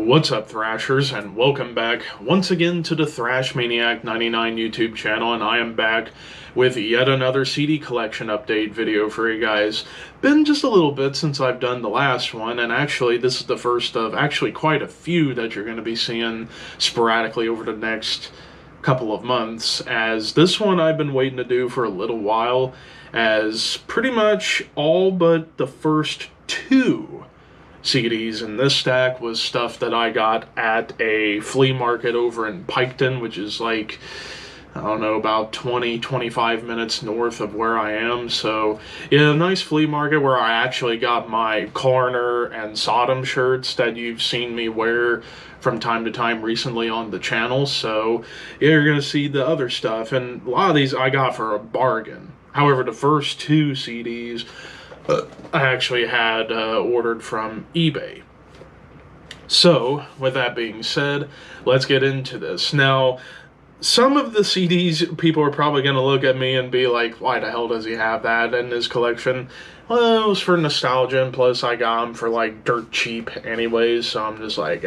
What's up, Thrashers, and welcome back once again to the Thrash Maniac 99 YouTube channel, and I am back with yet another CD collection update video for you guys. Been just a little bit since I've done the last one, and actually this is the first of actually quite a few that you're going to be seeing sporadically over the next couple of months, as this one I've been waiting to do for a little while, as pretty much all but the first two CDs in this stack was stuff that I got at a flea market over in Piketon, which is like, I don't know, about 20-25 minutes north of where I am. So, yeah, a nice flea market where I actually got my Coroner and Sodom shirts that you've seen me wear from time to time recently on the channel. So, yeah, you're going to see the other stuff. And a lot of these I got for a bargain. However, the first two CDs I actually had ordered from eBay. So, with that being said, let's get into this. Now, some of the CDs, people are probably going to look at me and be like, why the hell does he have that in his collection? Well, it was for nostalgia, and plus I got them for like dirt cheap anyways, so I'm just like,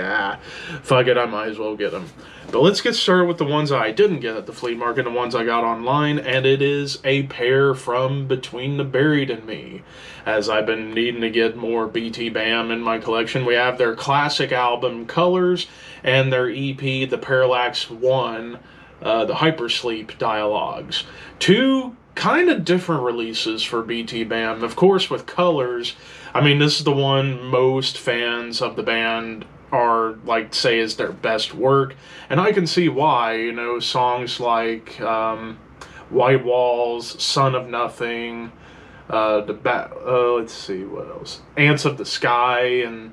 fuck it, I might as well get them. But let's get started with the ones I didn't get at the flea market, the ones I got online, and it is a pair from Between the Buried and Me, as I've been needing to get more BT Bam in my collection. We have their classic album, Colors, and their EP, the Parallax 1, the Hypersleep Dialogues. Two kind of different releases for BT Bam. Of course, with Colors, I mean, this is the one most fans of the band are, like, say is their best work, and I can see why. You know, songs like White Walls, Son of Nothing, let's see, what else? Ants of the Sky, and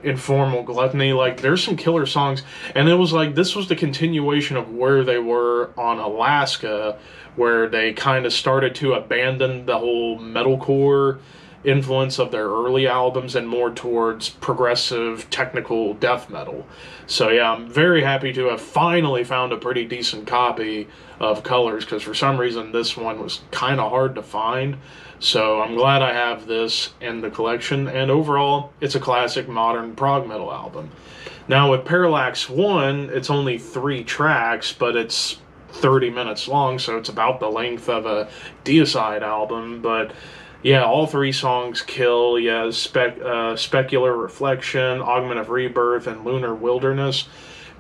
Informal Gluttony. Like, there's some killer songs, and it was like, this was the continuation of where they were on Alaska, where they kind of started to abandon the whole metalcore influence of their early albums and more towards progressive technical death metal. So yeah, I'm very happy to have finally found a pretty decent copy of Colors, because for some reason this one was kind of hard to find. So I'm glad I have this in the collection, and overall it's a classic modern prog metal album. Now with Parallax 1, it's only 3 tracks, but it's 30 minutes long, so it's about the length of a Deicide album. But yeah, all 3 songs kill. Yeah, Specular Reflection, Augment of Rebirth, and Lunar Wilderness.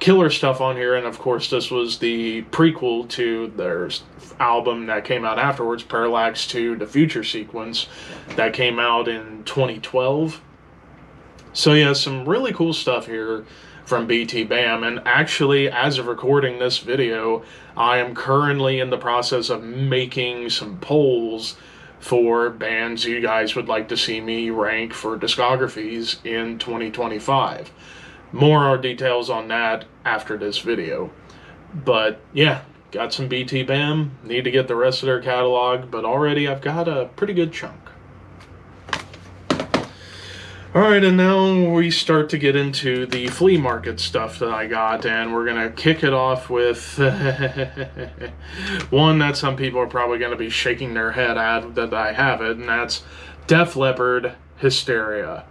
Killer stuff on here, and of course this was the prequel to their album that came out afterwards, Parallax 2, The Future Sequence, that came out in 2012. So yeah, some really cool stuff here from BT Bam, and actually, as of recording this video, I am currently in the process of making some polls for bands you guys would like to see me rank for discographies in 2025. More details on that after this video. But yeah, got some BT Bam, need to get the rest of their catalog, but already I've got a pretty good chunk. Alright, and now we start to get into the flea market stuff that I got, and we're going to kick it off with one that some people are probably going to be shaking their head at that I have it, and that's Def Leppard, Hysteria.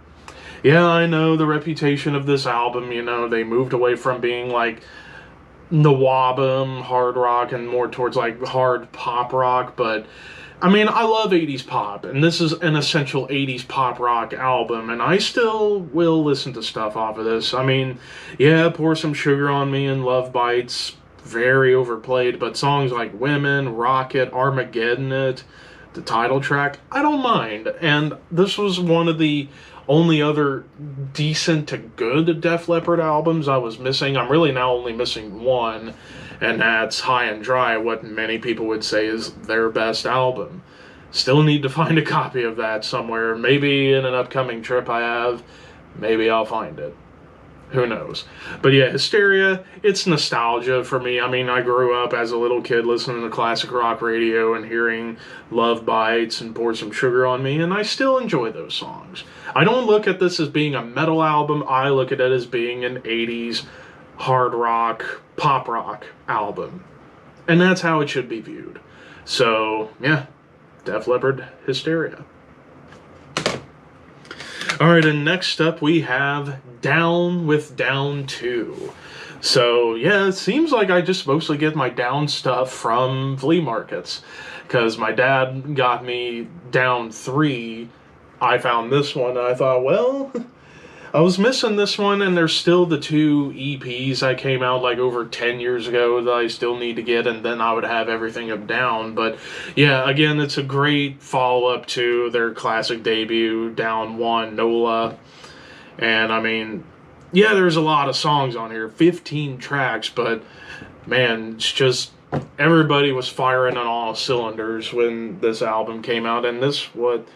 Yeah, I know the reputation of this album, you know, they moved away from being like Nawabum, hard rock, and more towards like hard pop rock, but I mean, I love 80s pop, and this is an essential 80s pop rock album, and I still will listen to stuff off of this. I mean, yeah, Pour Some Sugar on Me and Love Bites, very overplayed, but songs like Women, Rocket, Armageddon It, the title track, I don't mind. And this was one of the only other decent to good Def Leppard albums I was missing. I'm really now only missing one, and that's High and Dry, what many people would say is their best album. Still need to find a copy of that somewhere. Maybe in an upcoming trip I have, maybe I'll find it. Who knows? But yeah, Hysteria, it's nostalgia for me. I mean, I grew up as a little kid listening to classic rock radio and hearing Love Bites and Pour Some Sugar on Me, and I still enjoy those songs. I don't look at this as being a metal album. I look at it as being an 80s hard rock, pop rock album. And that's how it should be viewed. So, yeah, Def Leppard, Hysteria. Alright, and next up we have Down with Down 2. So, yeah, it seems like I just mostly get my Down stuff from flea markets. Because my dad got me Down 3. I found this one, and I thought, well, I was missing this one, and there's still the 2 EPs that came out like over 10 years ago that I still need to get, and then I would have everything of Down. But yeah, again, it's a great follow-up to their classic debut, Down 1, NOLA. And I mean, yeah, there's a lot of songs on here, 15 tracks, but man, it's just everybody was firing on all cylinders when this album came out, and this, what,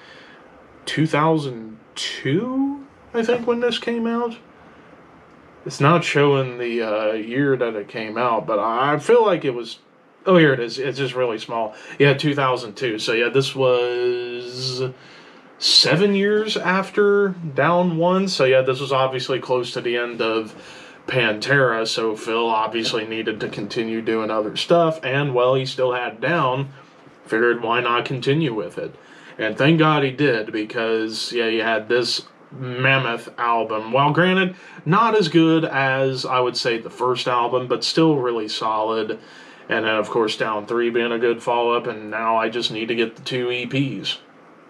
2002? I think when this came out. It's not showing the year that it came out, but I feel like it was... Oh, here it is. It's just really small. Yeah, 2002. So yeah, this was 7 years after Down 1. So yeah, this was obviously close to the end of Pantera, so Phil obviously needed to continue doing other stuff, and, well, he still had Down. Figured, why not continue with it? And thank God he did, because, yeah, you had this mammoth album. While granted, not as good as, I would say, the first album, but still really solid. And then, of course, Down 3 being a good follow-up, and now I just need to get the 2 EPs.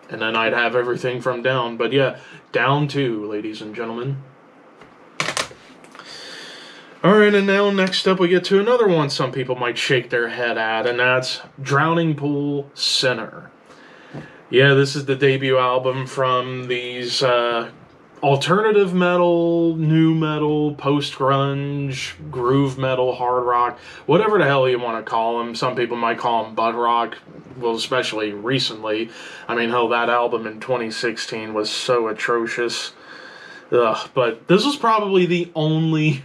And then I'd have everything from Down. But yeah, Down 2, ladies and gentlemen. Alright, and now next up we get to another one some people might shake their head at, and that's Drowning Pool Sinner. Yeah, this is the debut album from these alternative metal, new metal, post-grunge, groove metal, hard rock, whatever the hell you want to call them. Some people might call them butt rock, well, especially recently. I mean, hell, that album in 2016 was so atrocious. Ugh, but this was probably the only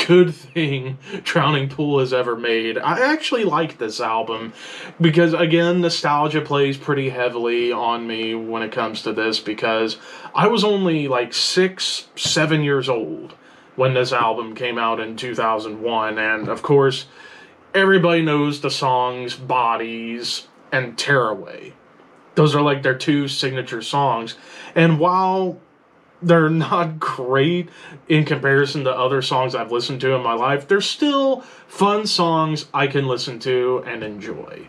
good thing Drowning Pool has ever made. I actually like this album because, again, nostalgia plays pretty heavily on me when it comes to this, because I was only like 6, 7 years old when this album came out in 2001, and of course, everybody knows the songs Bodies and Tearaway. Those are like their 2 signature songs, and while they're not great in comparison to other songs I've listened to in my life, they're still fun songs I can listen to and enjoy.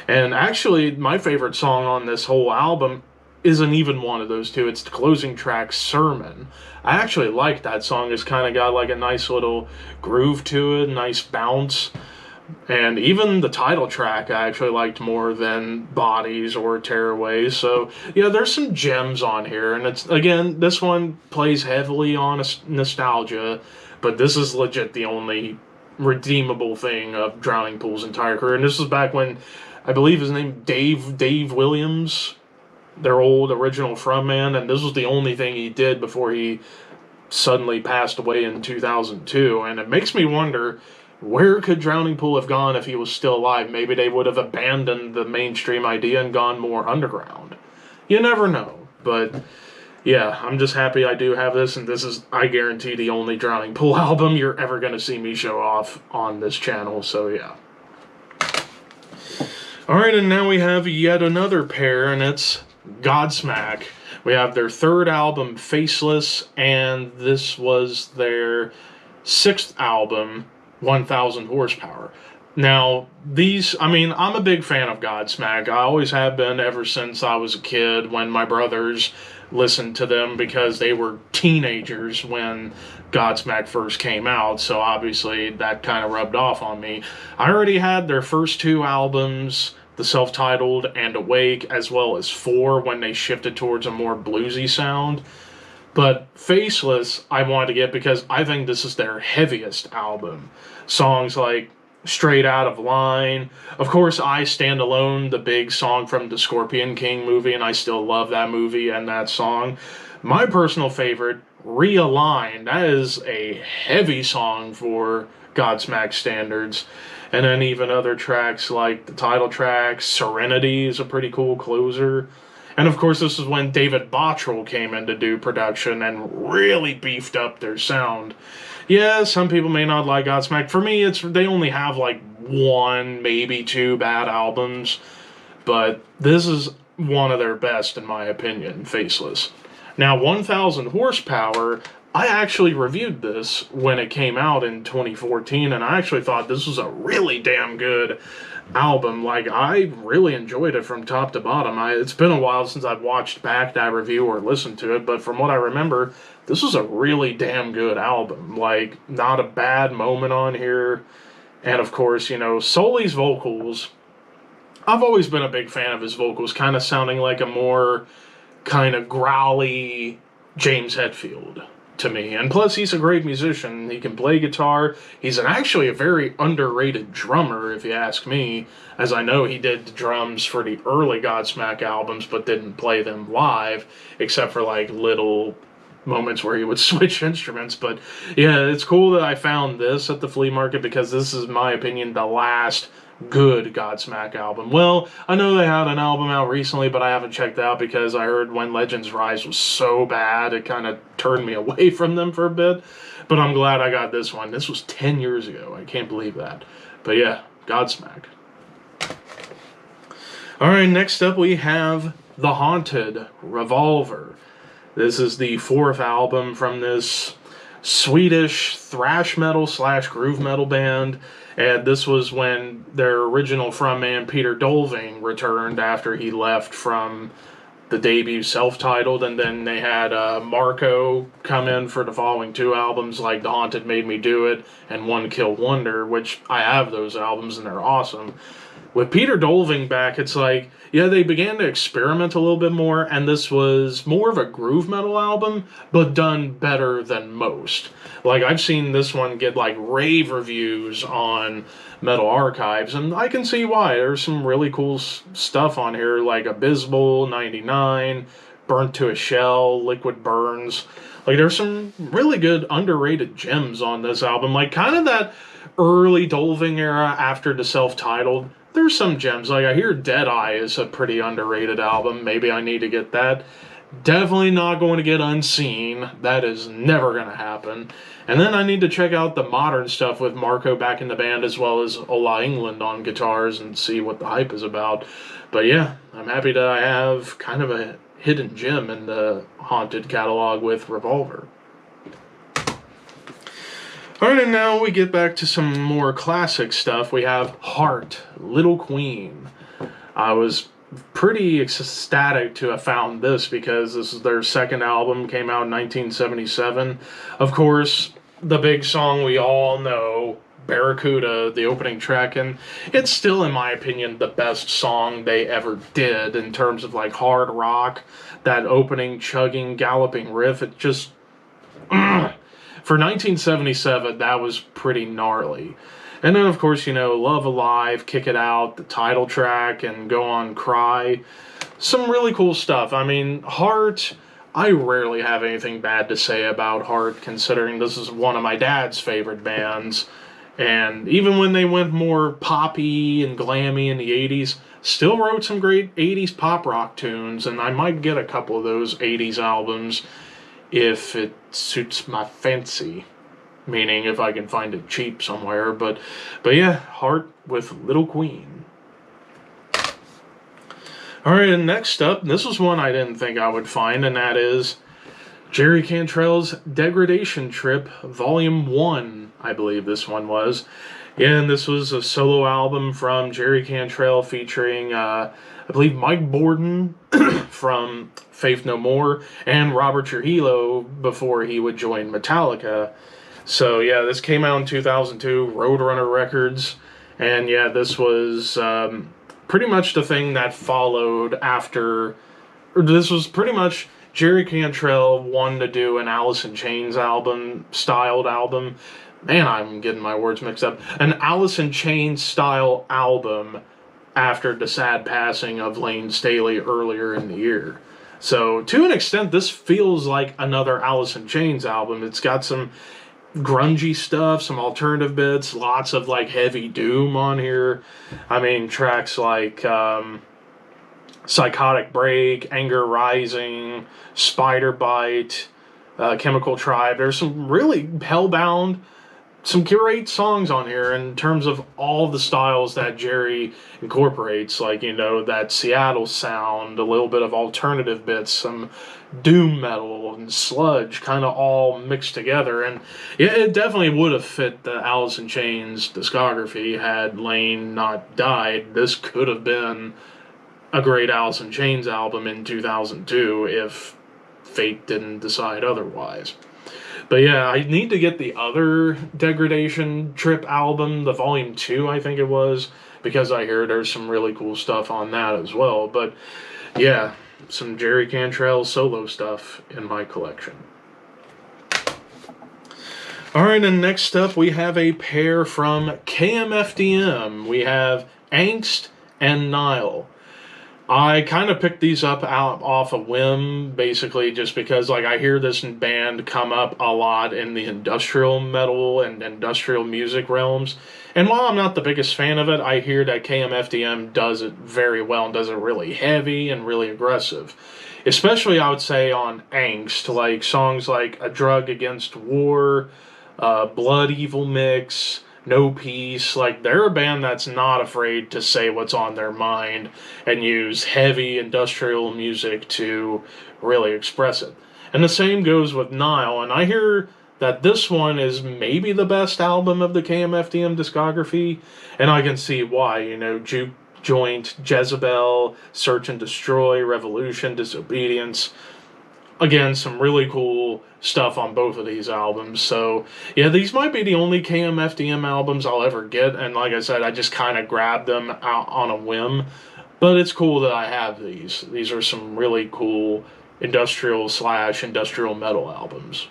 And actually, my favorite song on this whole album isn't even one of those 2. It's the closing track, Sermon. I actually like that song. It's kind of got like a nice little groove to it, nice bounce. And even the title track I actually liked more than Bodies or Tearaways. So, yeah, there's some gems on here. And it's, again, this one plays heavily on nostalgia, but this is legit the only redeemable thing of Drowning Pool's entire career. And this was back when, I believe his name, Dave Williams, their old original frontman, and this was the only thing he did before he suddenly passed away in 2002. And it makes me wonder, where could Drowning Pool have gone if he was still alive? Maybe they would have abandoned the mainstream idea and gone more underground. You never know. But, yeah, I'm just happy I do have this, and this is, I guarantee, the only Drowning Pool album you're ever going to see me show off on this channel, so yeah. Alright, and now we have yet another pair, and it's Godsmack. We have their 3rd album, Faceless, and this was their 6th album, 1,000 Horsepower. Now, these, I mean, I'm a big fan of Godsmack. I always have been ever since I was a kid, when my brothers listened to them, because they were teenagers when Godsmack first came out, so obviously that kind of rubbed off on me. I already had their first 2 albums, the self-titled and Awake, as well as 4 when they shifted towards a more bluesy sound. But Faceless, I wanted to get because I think this is their heaviest album. Songs like Straight Out of Line. Of course, I Stand Alone, the big song from the Scorpion King movie, and I still love that movie and that song. My personal favorite, Realign. That is a heavy song for Godsmack standards. And then even other tracks like the title track, Serenity is a pretty cool closer. And of course, this is when David Bottrell came in to do production and really beefed up their sound. Yeah, some people may not like Godsmack. For me, they only have like 1, maybe 2 bad albums. But this is one of their best, in my opinion, Faceless. Now, 1000 horsepower, I actually reviewed this when it came out in 2014, and I actually thought this was a really damn good album. Like, I really enjoyed it from top to bottom. It's been a while since I've watched back that review or listened to it, but from what I remember, this was a really damn good album. Like, not a bad moment on here. And of course, you know, Sully's vocals, I've always been a big fan of his vocals, kind of sounding like a more kind of growly James Hetfield to me. And plus, he's a great musician. He can play guitar. He's actually a very underrated drummer, if you ask me, as I know he did the drums for the early Godsmack albums, but didn't play them live, except for like little moments where he would switch instruments. But yeah, it's cool that I found this at the flea market, because this is, in my opinion, the last good Godsmack album. Well, I know they had an album out recently, but I haven't checked out because I heard When Legends Rise was so bad, it kind of turned me away from them for a bit. But I'm glad I got this one. This was 10 years ago. I can't believe that. But yeah, Godsmack. Alright, next up we have The Haunted, Revolver. This is the 4th album from this Swedish thrash metal / groove metal band. And this was when their original frontman, Peter Dolving, returned after he left from the debut self-titled. And then they had Marco come in for the following 2 albums, like The Haunted Made Me Do It and One Kill Wonder, which I have those albums and they're awesome. With Peter Dolving back, it's like, yeah, they began to experiment a little bit more, and this was more of a groove metal album, but done better than most. Like, I've seen this one get, like, rave reviews on Metal Archives, and I can see why. There's some really cool stuff on here, like Abysmal, 99, Burnt to a Shell, Liquid Burns. Like, there's some really good underrated gems on this album, like, kind of that early Dolving era after the self-titled. There's some gems. Like, I hear Deadeye is a pretty underrated album. Maybe I need to get that. Definitely not going to get Unseen. That is never going to happen. And then I need to check out the modern stuff with Marco back in the band, as well as Ola England on guitars, and see what the hype is about. But yeah, I'm happy that I have kind of a hidden gem in the Haunted catalog with Revolver. Alright, and now we get back to some more classic stuff. We have Heart, Little Queen. I was pretty ecstatic to have found this, because this is their 2nd album, came out in 1977. Of course, the big song we all know, Barracuda, the opening track, and it's still, in my opinion, the best song they ever did in terms of like hard rock. That opening, chugging, galloping riff, it just... For 1977, that was pretty gnarly. And then, of course, you know, Love Alive, Kick It Out, the title track, and Go On Cry. Some really cool stuff. I mean, Heart, I rarely have anything bad to say about Heart, considering this is one of my dad's favorite bands. And even when they went more poppy and glammy in the 80s, still wrote some great 80s pop rock tunes, and I might get a couple of those 80s albums if it suits my fancy, meaning if I can find it cheap somewhere. But yeah, Heart with Little Queen. Alright, and next up, this was one I didn't think I would find, and that is Jerry Cantrell's Degradation Trip, Volume 1, I believe this one was. Yeah, and this was a solo album from Jerry Cantrell featuring, I believe, Mike Borden from Faith No More, and Robert Trujillo before he would join Metallica. So yeah, this came out in 2002, Roadrunner Records, and yeah, this was pretty much the thing that followed after. This was pretty much Jerry Cantrell wanted to do an Alice in Chains styled album. Man, I'm getting my words mixed up. An Alice in Chains style album after the sad passing of Lane Staley earlier in the year. So, to an extent, this feels like another Alice in Chains album. It's got some grungy stuff, some alternative bits, lots of, like, heavy doom on here. I mean, tracks like Psychotic Break, Anger Rising, Spider Bite, Chemical Tribe. There's some really Hellbound, some great songs on here in terms of all the styles that Jerry incorporates, like, you know, that Seattle sound, a little bit of alternative bits, some doom metal and sludge, kind of all mixed together. And yeah, it definitely would have fit the Alice in Chains discography had Lane not died. This could have been a great Alice in Chains album in 2002 if fate didn't decide otherwise. But yeah, I need to get the other Degradation Trip album, the Volume 2, I think it was, because I hear there's some really cool stuff on that as well. But yeah, some Jerry Cantrell solo stuff in my collection. Alright, and next up we have a pair from KMFDM. We have Angst and Nihil. I kind of picked these up out off a whim, basically just because, like, I hear this band come up a lot in the industrial metal and industrial music realms. And while I'm not the biggest fan of it, I hear that KMFDM does it very well and does it really heavy and really aggressive. Especially, I would say, on Angst, like songs like A Drug Against War, Blood Evil Mix, No Peace. Like, they're a band that's not afraid to say what's on their mind and use heavy industrial music to really express it. And the same goes with Nihil, and I hear that this one is maybe the best album of the KMFDM discography, and I can see why. You know, Juke Joint, Jezebel, Search and Destroy, Revolution, Disobedience. Again, some really cool stuff on both of these albums. So, yeah, these might be the only KMFDM albums I'll ever get. And like I said, I just kind of grabbed them out on a whim. But it's cool that I have these. These are some really cool industrial/industrial metal albums.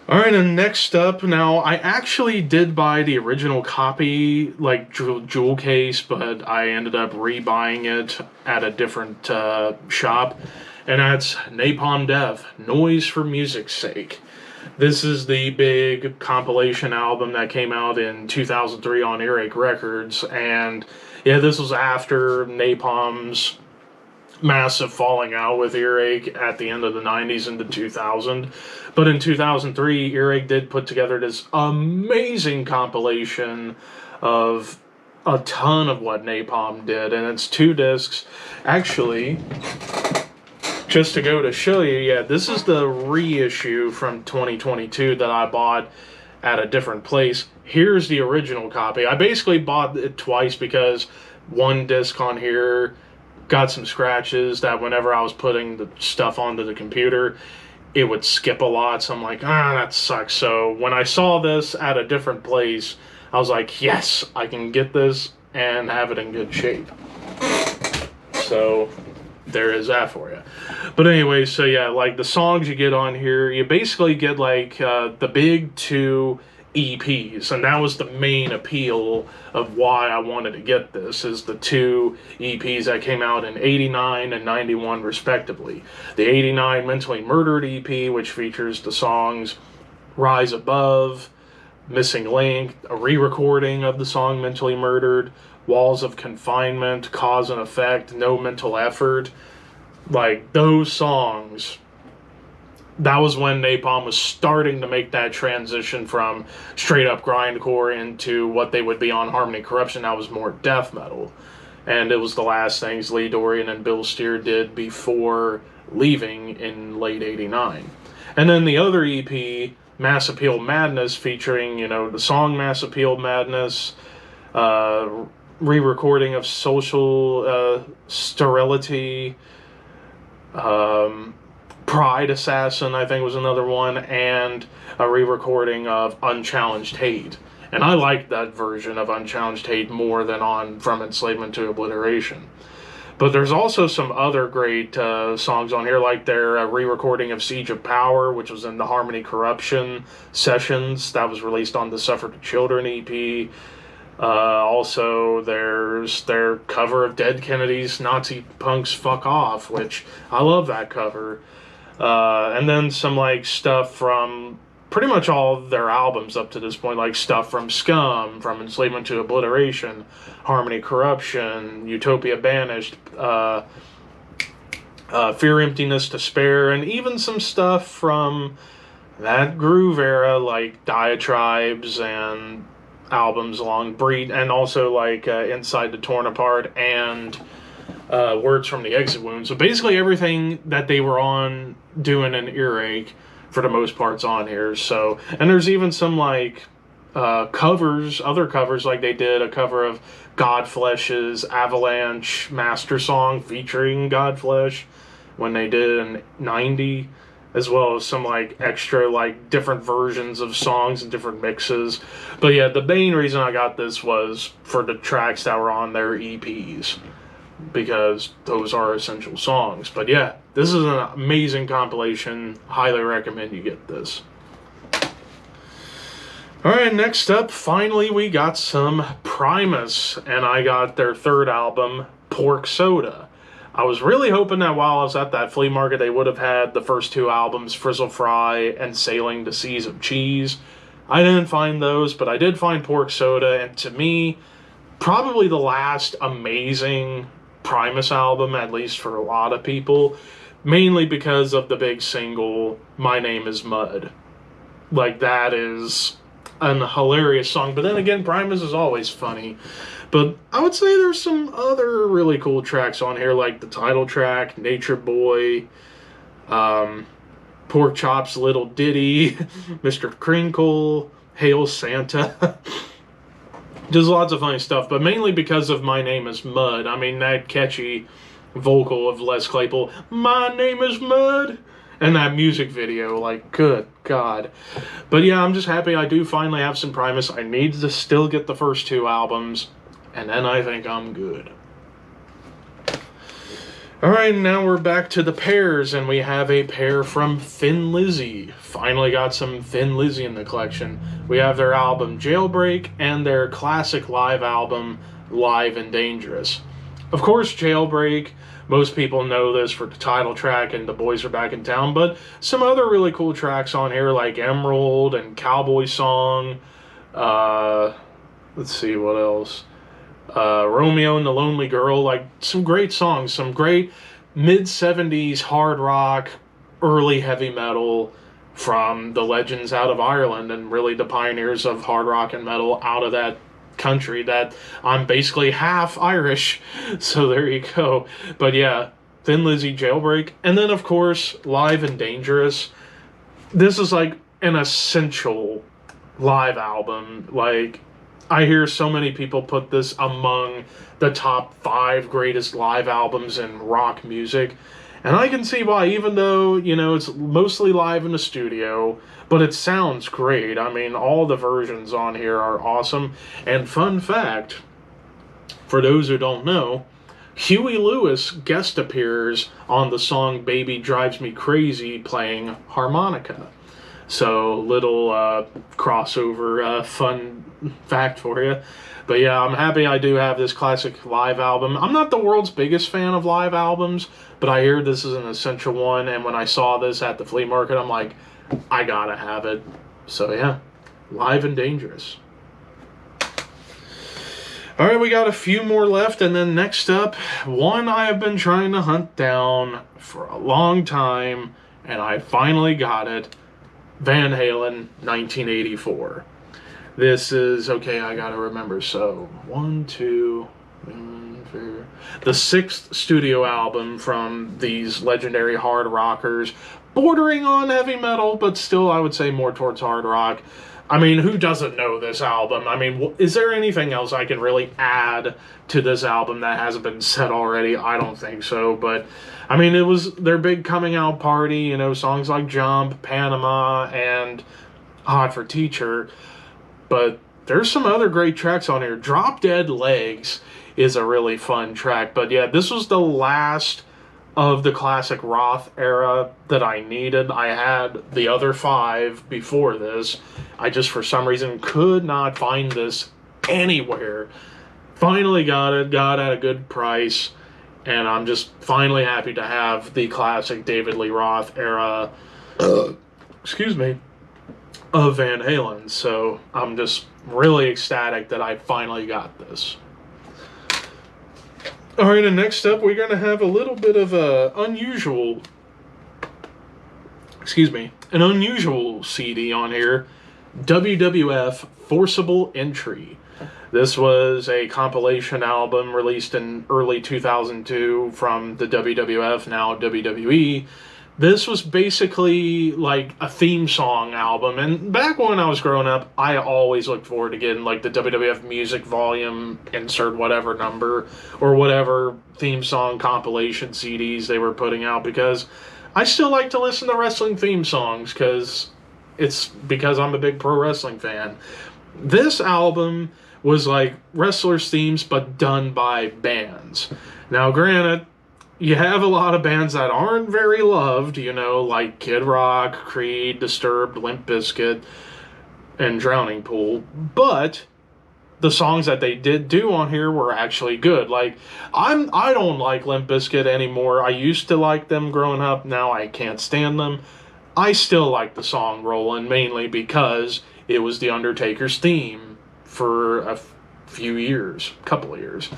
Alright, and next up, now, I actually did buy the original copy, like, jewel case, but I ended up rebuying it at a different shop, and that's Napalm Death, Noise for Music's Sake. This is the big compilation album that came out in 2003 on Earache Records, and, yeah, this was after Napalm's massive falling out with Earache at the end of the 90s into 2000. But in 2003, Earache did put together this amazing compilation of a ton of what Napalm did, and it's 2 discs. Actually, just to go to show you, yeah, this is the reissue from 2022 that I bought at a different place. Here's the original copy. I basically bought it twice because one disc on here got some scratches that whenever I was putting the stuff onto the computer, it would skip a lot. So I'm like, that sucks. So when I saw this at a different place, I was like, yes, I can get this and have it in good shape. So there is that for you. But anyway, so yeah, like the songs you get on here, you basically get like the big 2 EPs, and that was the main appeal of why I wanted to get this, is the 2 EPs that came out in 89 and 91 respectively. The 89 Mentally Murdered EP, which features the songs Rise Above, Missing Link, a re-recording of the song Mentally Murdered, Walls of Confinement, Cause and Effect, No Mental Effort. Like, those songs, that was when Napalm was starting to make that transition from straight up grindcore into what they would be on Harmony Corruption. That was more death metal. And it was the last things Lee Dorian and Bill Steer did before leaving in late 89. And then the other EP, Mass Appeal Madness, featuring, you know, the song Mass Appeal Madness, re-recording of Social Sterility, Pride Assassin, I think, was another one, and a re-recording of Unchallenged Hate. And I like that version of Unchallenged Hate more than on From Enslavement to Obliteration. But there's also some other great songs on here, like their re-recording of Siege of Power, which was in the Harmony Corruption sessions. That was released on the Suffer to Children EP. Also, there's their cover of Dead Kennedy's Nazi Punks Fuck Off, which I love that cover. And then some like stuff from pretty much all of their albums up to this point, like stuff from Scum, From Enslavement to Obliteration, Harmony Corruption, Utopia Banished, Fear, Emptiness, Despair, and even some stuff from that groove era, like Diatribes and albums along Breed, and also like Inside the Torn Apart and Words from the Exit Wound. So basically everything that they were on doing an earache for the most part's on here. So, and there's even some like covers, other covers, like they did a cover of Godflesh's Avalanche Master Song featuring Godflesh when they did in '90, as well as some like extra like different versions of songs and different mixes. But yeah, the main reason I got this was for the tracks that were on their EPs, because those are essential songs. But yeah, this is an amazing compilation. Highly recommend you get this. Alright, next up, finally we got some Primus, and I got their third album, Pork Soda. I was really hoping that while I was at that flea market they would have had the first two albums, Frizzle Fry and Sailing the Seas of Cheese. I didn't find those, but I did find Pork Soda, and to me, probably the last amazing Primus album, at least for a lot of people, mainly because of the big single, My Name is Mud. Like, that is an hilarious song, but then again, Primus is always funny. But I would say there's some other really cool tracks on here, like the title track, Nature Boy, Pork Chop's Little Ditty, Mr. Crinkle, Hail Santa. Just lots of funny stuff, but mainly because of My Name is Mud. I mean, that catchy vocal of Les Claypool, My name is Mud, and that music video, like, good God. But yeah, I'm just happy I do finally have some Primus. I need to still get the first two albums, and then I think I'm good. Alright, now we're back to the pairs, and we have a pair from Thin Lizzy. Finally got some Thin Lizzy in the collection. We have their album Jailbreak and their classic live album Live and Dangerous. Of course, Jailbreak, most people know this for the title track and The Boys Are Back in Town, but some other really cool tracks on here like Emerald and Cowboy Song. Let's see, what else? Romeo and the Lonely Girl, like some great songs, some great mid-70s hard rock, early heavy metal from the legends out of Ireland and really the pioneers of hard rock and metal out of that country that I'm basically half Irish, so there you go. But yeah, Thin Lizzy, Jailbreak, and then of course Live and Dangerous. This is like an essential live album. Like, I hear so many people put this among the top 5 greatest live albums in rock music. And I can see why, even though, you know, it's mostly live in the studio, but it sounds great. I mean, all the versions on here are awesome. And fun fact, for those who don't know, Huey Lewis guest appears on the song Baby Drives Me Crazy playing harmonica. So, little crossover fun fact for you. But yeah, I'm happy I do have this classic live album. I'm not the world's biggest fan of live albums, but I hear this is an essential one, and when I saw this at the flea market, I'm like, I gotta have it. So yeah, Live and Dangerous. Alright, we got a few more left, and then next up, one I have been trying to hunt down for a long time, and I finally got it. Van Halen, 1984. This is, okay, I gotta remember, so, 1, 2, 3, the 6th studio album from these legendary hard rockers, bordering on heavy metal, but still, I would say more towards hard rock. I mean, who doesn't know this album? I mean, is there anything else I can really add to this album that hasn't been said already? I don't think so, but I mean, it was their big coming out party, you know, songs like Jump, Panama, and Hot for Teacher. But there's some other great tracks on here. Drop Dead Legs is a really fun track. But yeah, this was the last of the classic Roth era that I needed. I had the other 5 before this. I just, for some reason, could not find this anywhere. Finally got it, got at a good price, and I'm just finally happy to have the classic David Lee Roth era, excuse me, of Van Halen. So I'm just really ecstatic that I finally got this. Alright, and next up we're going to have a little bit of a unusual excuse me, an unusual CD on here, WWF Forceable Entry. This was a compilation album released in early 2002 from the WWF, now WWE. This was basically like a theme song album, and back when I was growing up, I always looked forward to getting like the WWF music volume, insert whatever number, or whatever theme song compilation CDs they were putting out, because I still like to listen to wrestling theme songs, because I'm a big pro wrestling fan. This album was like wrestlers' themes, but done by bands. Now, granted, you have a lot of bands that aren't very loved, you know, like Kid Rock, Creed, Disturbed, Limp Bizkit, and Drowning Pool. But the songs that they did do on here were actually good. Like, I don't like Limp Bizkit anymore. I used to like them growing up. Now I can't stand them. I still like the song Rollin', mainly because it was The Undertaker's theme for a couple of years.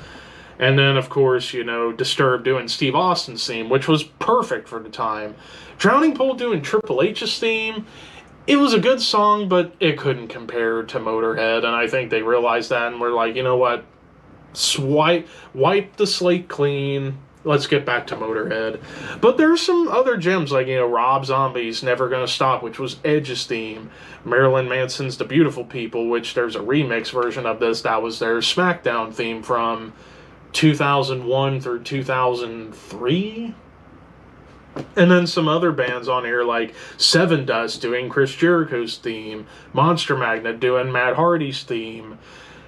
And then, of course, you know, Disturbed doing Steve Austin's theme, which was perfect for the time. Drowning Pool doing Triple H's theme, it was a good song, but it couldn't compare to Motorhead. And I think they realized that and were like, you know what, wipe the slate clean. Let's get back to Motorhead. But there's some other gems, like, you know, Rob Zombie's Never Gonna Stop, which was Edge's theme. Marilyn Manson's The Beautiful People, which there's a remix version of this. That was their SmackDown theme from 2001 through 2003. And then some other bands on here like Seven Dust doing Chris Jericho's theme, Monster Magnet doing Matt Hardy's theme,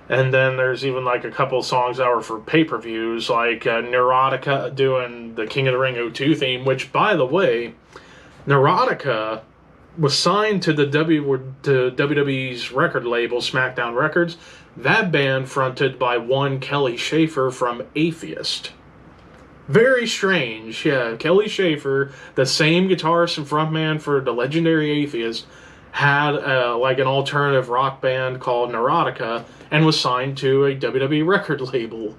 and then there's even like a couple songs that were for pay-per-views, like Neurotica doing the King of the Ring 02 theme, which, by the way, Neurotica was signed to the WWE's record label, SmackDown Records. That band fronted by one Kelly Schaefer from Atheist. Very strange. Yeah, Kelly Schaefer, the same guitarist and frontman for the legendary Atheist, had like an alternative rock band called Neurotica and was signed to a WWE record label.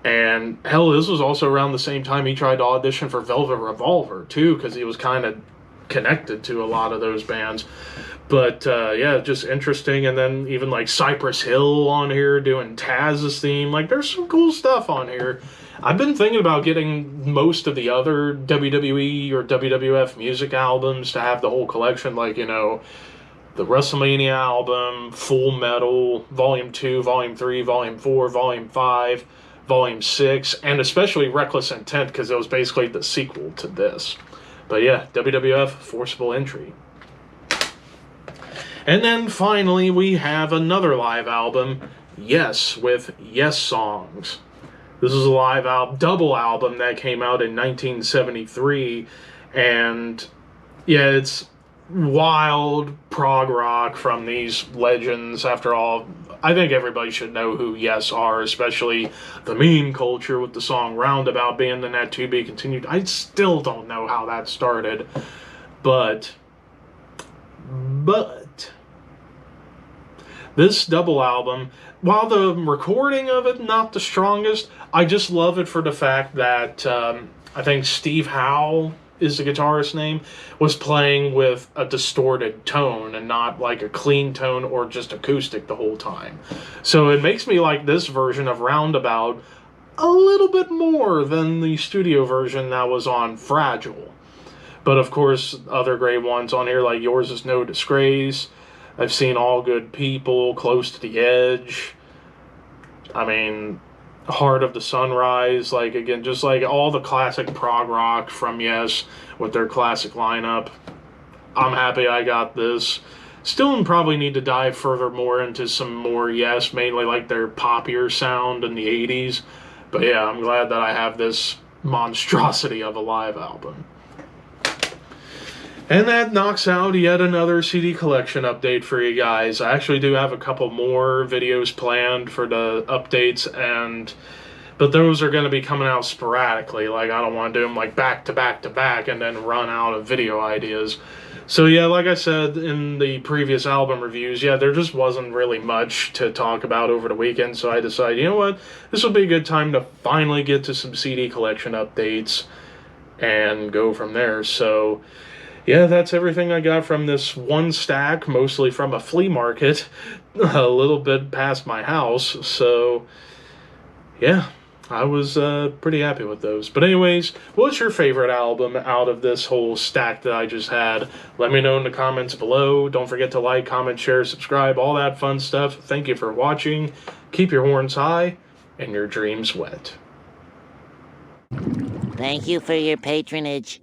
And hell, this was also around the same time he tried to audition for Velvet Revolver too, because he was kind of connected to a lot of those bands. But yeah, just interesting. And then even like Cypress Hill on here doing Taz's theme. Like, there's some cool stuff on here. I've been thinking about getting most of the other WWE or WWF music albums to have the whole collection, like, you know, the WrestleMania album, Full Metal, Volume 2, Volume 3, Volume 4, Volume 5, Volume 6, and especially Reckless Intent, because it was basically the sequel to this. But yeah, WWF Forceable Entry. And then finally we have another live album, Yes, with Yessongs. This is a live double album that came out in 1973, and yeah, it's wild prog rock from these legends. After all, I think everybody should know who Yes are, especially the meme culture with the song Roundabout being in that To Be Continued. I still don't know how that started, but this double album, while the recording of it not the strongest, I just love it for the fact that I think Steve Howe is the guitarist's name, was playing with a distorted tone and not like a clean tone or just acoustic the whole time. So it makes me like this version of Roundabout a little bit more than the studio version that was on Fragile. But of course, other great ones on here, like Yours Is No Disgrace. I've seen All Good People, Close to the Edge. I mean, Heart of the Sunrise. Like, again, just like all the classic prog rock from Yes with their classic lineup. I'm happy I got this. Still probably need to dive further more into some more Yes, mainly like their poppier sound in the 80s. But yeah, I'm glad that I have this monstrosity of a live album. And that knocks out yet another CD collection update for you guys. I actually do have a couple more videos planned for the updates, but those are going to be coming out sporadically. Like, I don't want to do them like back to back to back and then run out of video ideas. So yeah, like I said in the previous album reviews, yeah, there just wasn't really much to talk about over the weekend, so I decided, you know what, this will be a good time to finally get to some CD collection updates and go from there. So yeah, that's everything I got from this one stack, mostly from a flea market, a little bit past my house. So, yeah, I was pretty happy with those. But anyways, what's your favorite album out of this whole stack that I just had? Let me know in the comments below. Don't forget to like, comment, share, subscribe, all that fun stuff. Thank you for watching. Keep your horns high and your dreams wet. Thank you for your patronage.